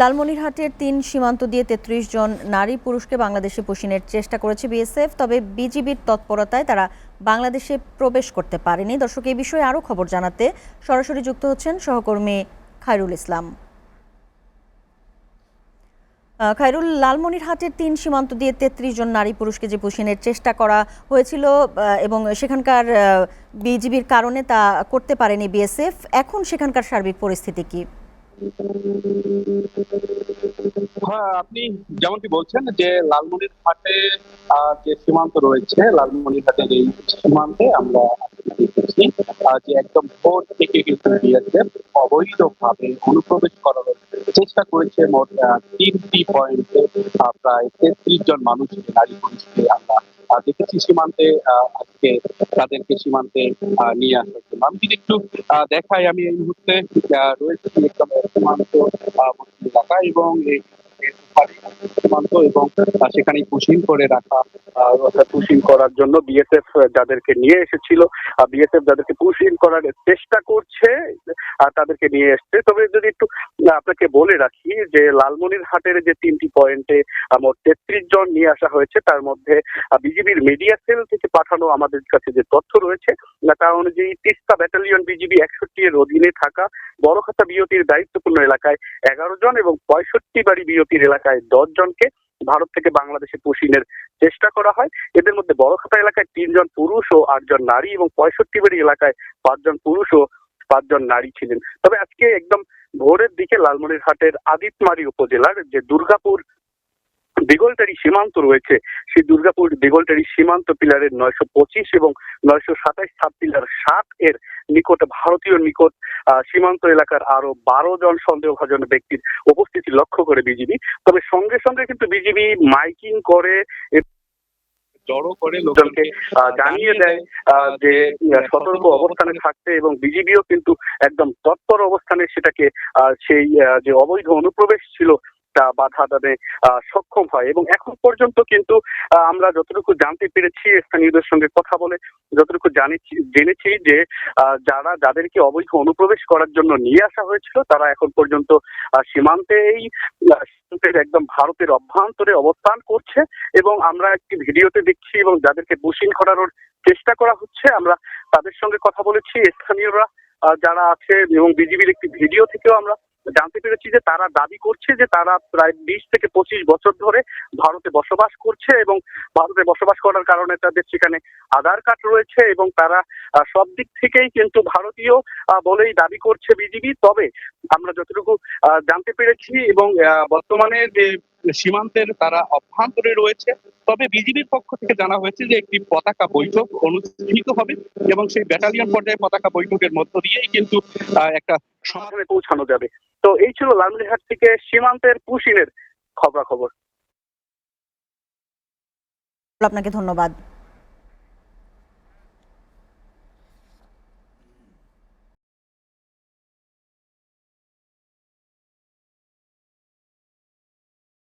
লালমনিরহাটের ৩ সীমান্ত দিয়ে ৩৩ জন নারী পুরুষকে বাংলাদেশে পুশিনের চেষ্টা করেছে বিএসএফ, তবে বিজিবির তৎপরতায় তারা বাংলাদেশে প্রবেশ করতে পারেনি। দর্শক, এই বিষয়ে আরও খবর জানাতে সরাসরি যুক্ত হচ্ছেন সহকর্মী খায়রুল ইসলাম। খায়রুল, লালমনিরহাটের ৩ সীমান্ত দিয়ে ৩৩ জন নারী পুরুষকে যে পুশিনের চেষ্টা করা হয়েছিল এবং সেখানকার বিজিবির কারণে তা করতে পারেনি বিএসএফ, এখন সেখানকার সার্বিক পরিস্থিতি কি? হ্যাঁ, আপনি যেমনটি বলছেন যে লালমনিরহাটে যে সীমান্ত রয়েছে, লালমনিরহাটের এই সীমান্তে আমরা দেখেছি যে একদম ভোর থেকে কিন্তু বিএসএফ অবৈধভাবে অনুপ্রবেশ করার চেষ্টা করেছে। মোট 3টি পয়েন্টে প্রায় 33 জন মানুষকে, নারী পুরুষকে আমরা দেখেছি সীমান্তে। আজকে তাদেরকে সীমান্তে নিয়ে আসার জন্য আমি যদি একটু দেখাই, আমি এই মুহূর্তে রয়েছি একদম সীমান্ত এলাকা এবং সীমান্ত এবং সেখানে পুশিং করে রাখা, পুশিং করার জন্য বিএসএফ যাদেরকে নিয়ে এসেছিল, বিএসএফ যাদেরকে পুশিং করার চেষ্টা করছে তাদেরকে নিয়ে এসছে। তবে যদি একটু আপনাকে বলে রাখি যে লালমনিরহাটের যে 3টি পয়েন্টে মোট 33 জন নিয়ে আসা হয়েছে, তার মধ্যে বিজিবির মিডিয়া সেল থেকে পাঠানো আমাদের কাছে যে তথ্য রয়েছে তার অনুযায়ী তিস্তা ব্যাটালিয়ন বিজিবি 61 এর অধীনে থাকা বড়খাতা বিওপির দায়িত্বপূর্ণ এলাকায় 11 জন এবং 65 বাড়ি বিওপির এলাকায় 10 জনকে ভারত থেকে বাংলাদেশে পুশিনের চেষ্টা করা হয়। এদের মধ্যে বড়খাতা এলাকায় 3 জন পুরুষ ও 8 জন নারী এবং 65 বাড়ি এলাকায় 5 জন পুরুষ ও 5 জন নারী ছিলেন। তবে আজকে একদম ভোরের দিকে লালমনিরহাটের আদিতমারি উপজেলার যে দুর্গাপুর দিগলটারি সীমান্ত রয়েছে, সেই দুর্গাপুর দিগলটারি সীমান্ত পিলারের 925 এবং 927 সাব পিলার 7 এর নিকট, ভারতীয় নিকট সীমান্ত এলাকার আরো 12 জন সন্দেহভাজন ব্যক্তির উপস্থিতি লক্ষ্য করে বিজিবি। তবে সঙ্গে সঙ্গে কিন্তু বিজিবি মাইকিং করে জড়ো করে লোকজনকে জানিয়ে দেয় যে সতর্ক অবস্থানে থাকতে, এবং বিজিবিও কিন্তু একদম তৎপর অবস্থানে সেটাকে সেই যে অবৈধ অনুপ্রবেশ ছিল তা বাধা দানে সক্ষম হয়। এবং এখন পর্যন্ত কিন্তু আমরা যতটুকু জানতে পেরেছি, স্থানীয়দের সঙ্গে কথা বলে যতটুকু জেনেছি যে যাদেরকে অবৈধ অনুপ্রবেশ করার জন্য নিয়ে আসা হয়েছিল তারা এখন পর্যন্ত সীমান্তেই একদম ভারতের অভ্যন্তরে অবস্থান করছে। এবং আমরা একটি ভিডিওতে দেখছি এবং যাদেরকে পুশিং করানোর চেষ্টা করা হচ্ছে, আমরা তাদের সঙ্গে কথা বলেছি। স্থানীয়রা যারা আছে এবং বিজিবির একটি ভিডিও থেকেও আমরা জানতে পেরেছি যে তারা দাবি করছে যে তারা প্রায় 20 থেকে 25 বছর ধরে ভারতে বসবাস করছে এবং ভারতে বসবাস করার কারণে তাদের সেখানে আধার কার্ড রয়েছে এবং তারা সব দিক থেকেই কিন্তু ভারতীয় বলেই দাবি করছে বিজিবি। তবে আমরা যতটুকু জানতে পেরেছি এবং বর্তমানে যে সীমান্তের তারা অভ্যন্তরে রয়েছে, তবে বিজিবির পক্ষ থেকে জানা হয়েছে যে একটি পতাকা বৈঠক অনুষ্ঠিত হবে এবং সেই ব্যাটালিয়ন পর্যায়ে পতাকা বৈঠকের মধ্য দিয়েই কিন্তু একটা সমাধানে পৌঁছানো যাবে। তো এই ছিল লালমনিরহাট থেকে সীমান্তের পুশিনের খবরাখবর। আপনাকে ধন্যবাদ।